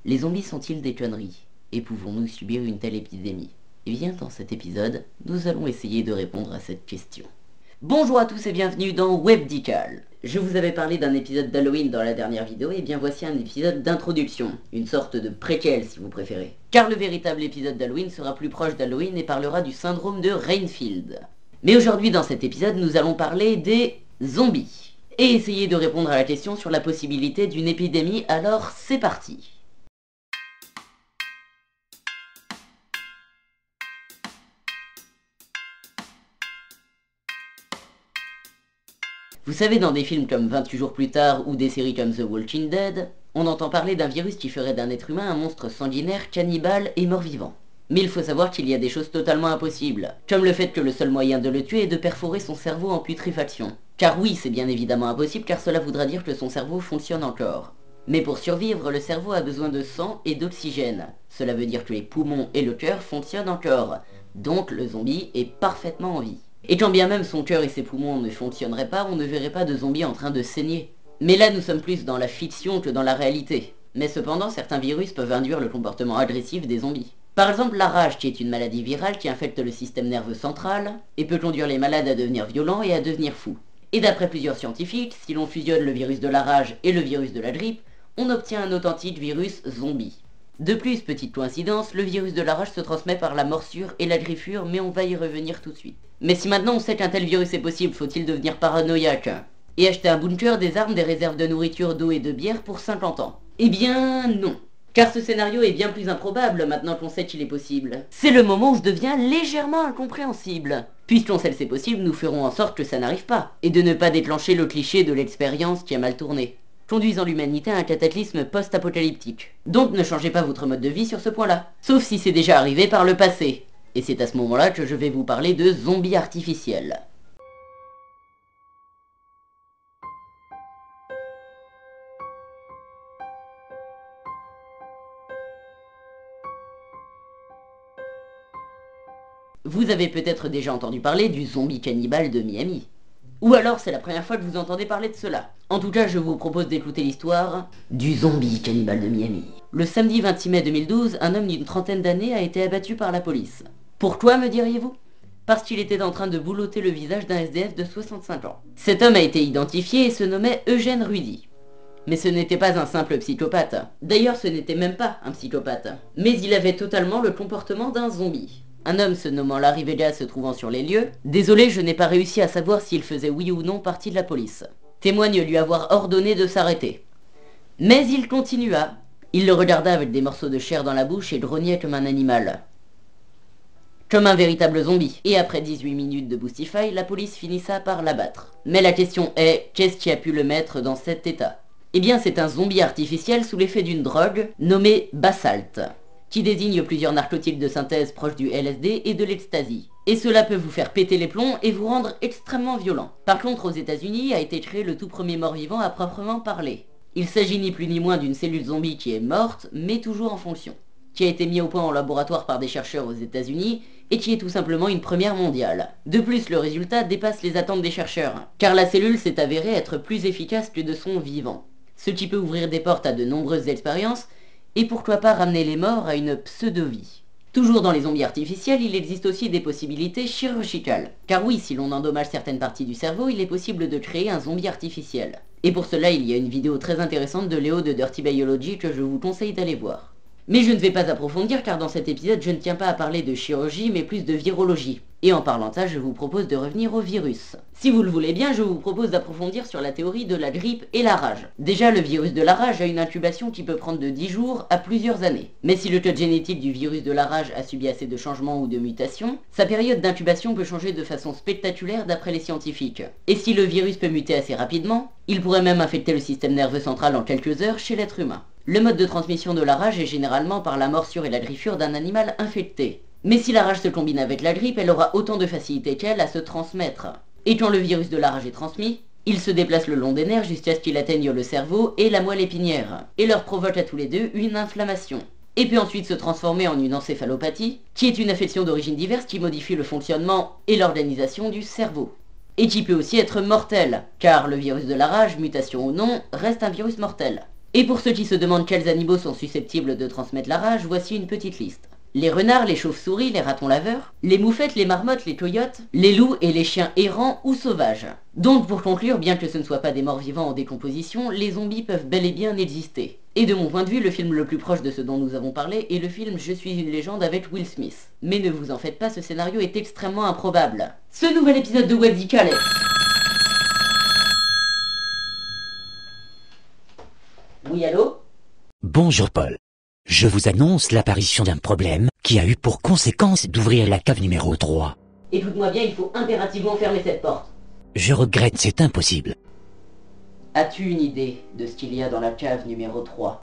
Les zombies sont-ils des conneries? Et pouvons-nous subir une telle épidémie? Eh bien, dans cet épisode, nous allons essayer de répondre à cette question. Bonjour à tous et bienvenue dans Webdical. Je vous avais parlé d'un épisode d'Halloween dans la dernière vidéo, et bien voici un épisode d'introduction, une sorte de préquel si vous préférez. Car le véritable épisode d'Halloween sera plus proche d'Halloween et parlera du syndrome de Renfield. Mais aujourd'hui dans cet épisode, nous allons parler des zombies. Et essayer de répondre à la question sur la possibilité d'une épidémie, alors c'est parti. Vous savez, dans des films comme 28 jours plus tard ou des séries comme The Walking Dead, on entend parler d'un virus qui ferait d'un être humain un monstre sanguinaire, cannibale et mort-vivant. Mais il faut savoir qu'il y a des choses totalement impossibles, comme le fait que le seul moyen de le tuer est de perforer son cerveau en putréfaction. Car oui, c'est bien évidemment impossible car cela voudra dire que son cerveau fonctionne encore. Mais pour survivre, le cerveau a besoin de sang et d'oxygène. Cela veut dire que les poumons et le cœur fonctionnent encore. Donc le zombie est parfaitement en vie. Et quand bien même son cœur et ses poumons ne fonctionneraient pas, on ne verrait pas de zombies en train de saigner. Mais là nous sommes plus dans la fiction que dans la réalité. Mais cependant, certains virus peuvent induire le comportement agressif des zombies. Par exemple la rage, qui est une maladie virale qui infecte le système nerveux central, et peut conduire les malades à devenir violents et à devenir fous. Et d'après plusieurs scientifiques, si l'on fusionne le virus de la rage et le virus de la grippe, on obtient un authentique virus zombie. De plus, petite coïncidence, le virus de la rage se transmet par la morsure et la griffure, mais on va y revenir tout de suite. Mais si maintenant on sait qu'un tel virus est possible, faut-il devenir paranoïaque et acheter un bunker, des armes, des réserves de nourriture, d'eau et de bière pour 50 ans? Eh bien non. Car ce scénario est bien plus improbable maintenant qu'on sait qu'il est possible. C'est le moment où je deviens légèrement incompréhensible. Puisqu'on sait que c'est possible, nous ferons en sorte que ça n'arrive pas, et de ne pas déclencher le cliché de l'expérience qui a mal tourné, conduisant l'humanité à un cataclysme post-apocalyptique. Donc ne changez pas votre mode de vie sur ce point-là, sauf si c'est déjà arrivé par le passé. Et c'est à ce moment-là que je vais vous parler de zombies artificiels. Vous avez peut-être déjà entendu parler du zombie cannibale de Miami. Ou alors c'est la première fois que vous entendez parler de cela. En tout cas, je vous propose d'écouter l'histoire du zombie cannibale de Miami. Le samedi 26 mai 2012, un homme d'une trentaine d'années a été abattu par la police. Pourquoi, me diriez-vous? Parce qu'il était en train de boulotter le visage d'un SDF de 65 ans. Cet homme a été identifié et se nommait Eugène Rudy. Mais ce n'était pas un simple psychopathe. D'ailleurs, ce n'était même pas un psychopathe. Mais il avait totalement le comportement d'un zombie. Un homme se nommant Larry Vega se trouvant sur les lieux. Désolé, je n'ai pas réussi à savoir s'il faisait oui ou non partie de la police. Témoigne lui avoir ordonné de s'arrêter. Mais il continua. Il le regarda avec des morceaux de chair dans la bouche et grognait comme un animal. Comme un véritable zombie. Et après 18 minutes de Boostify, la police finissa par l'abattre. Mais la question est, qu'est-ce qui a pu le mettre dans cet état? Eh bien, c'est un zombie artificiel sous l'effet d'une drogue nommée Basalt, qui désigne plusieurs narcotiques de synthèse proches du LSD et de l'ecstasy. Et cela peut vous faire péter les plombs et vous rendre extrêmement violent. Par contre, aux États-Unis a été créé le tout premier mort-vivant à proprement parler. Il s'agit ni plus ni moins d'une cellule zombie qui est morte, mais toujours en fonction, qui a été mis au point en laboratoire par des chercheurs aux États-Unis et qui est tout simplement une première mondiale. De plus, le résultat dépasse les attentes des chercheurs, car la cellule s'est avérée être plus efficace que de son vivant, ce qui peut ouvrir des portes à de nombreuses expériences et pourquoi pas ramener les morts à une pseudo-vie. Toujours dans les zombies artificiels, il existe aussi des possibilités chirurgicales. Car oui, si l'on endommage certaines parties du cerveau, il est possible de créer un zombie artificiel. Et pour cela, il y a une vidéo très intéressante de Léo de Dirty Biology que je vous conseille d'aller voir. Mais je ne vais pas approfondir car dans cet épisode, je ne tiens pas à parler de chirurgie mais plus de virologie. Et en parlant de ça, je vous propose de revenir au virus. Si vous le voulez bien, je vous propose d'approfondir sur la théorie de la grippe et la rage. Déjà, le virus de la rage a une incubation qui peut prendre de 10 jours à plusieurs années. Mais si le code génétique du virus de la rage a subi assez de changements ou de mutations, sa période d'incubation peut changer de façon spectaculaire d'après les scientifiques. Et si le virus peut muter assez rapidement, il pourrait même infecter le système nerveux central en quelques heures chez l'être humain. Le mode de transmission de la rage est généralement par la morsure et la griffure d'un animal infecté. Mais si la rage se combine avec la grippe, elle aura autant de facilité qu'elle à se transmettre. Et quand le virus de la rage est transmis, il se déplace le long des nerfs jusqu'à ce qu'il atteigne le cerveau et la moelle épinière, et leur provoque à tous les deux une inflammation. Et peut ensuite se transformer en une encéphalopathie, qui est une affection d'origine diverse qui modifie le fonctionnement et l'organisation du cerveau. Et qui peut aussi être mortelle, car le virus de la rage, mutation ou non, reste un virus mortel. Et pour ceux qui se demandent quels animaux sont susceptibles de transmettre la rage, voici une petite liste. Les renards, les chauves-souris, les ratons laveurs, les moufettes, les marmottes, les coyotes, les loups et les chiens errants ou sauvages. Donc pour conclure, bien que ce ne soit pas des morts vivants en décomposition, les zombies peuvent bel et bien exister. Et de mon point de vue, le film le plus proche de ce dont nous avons parlé est le film Je suis une légende avec Will Smith. Mais ne vous en faites pas, ce scénario est extrêmement improbable. Ce nouvel épisode de Webzy Calais. Oui, allô? Bonjour Paul. Je vous annonce l'apparition d'un problème qui a eu pour conséquence d'ouvrir la cave numéro 3. Écoute-moi bien, il faut impérativement fermer cette porte. Je regrette, c'est impossible. As-tu une idée de ce qu'il y a dans la cave numéro 3?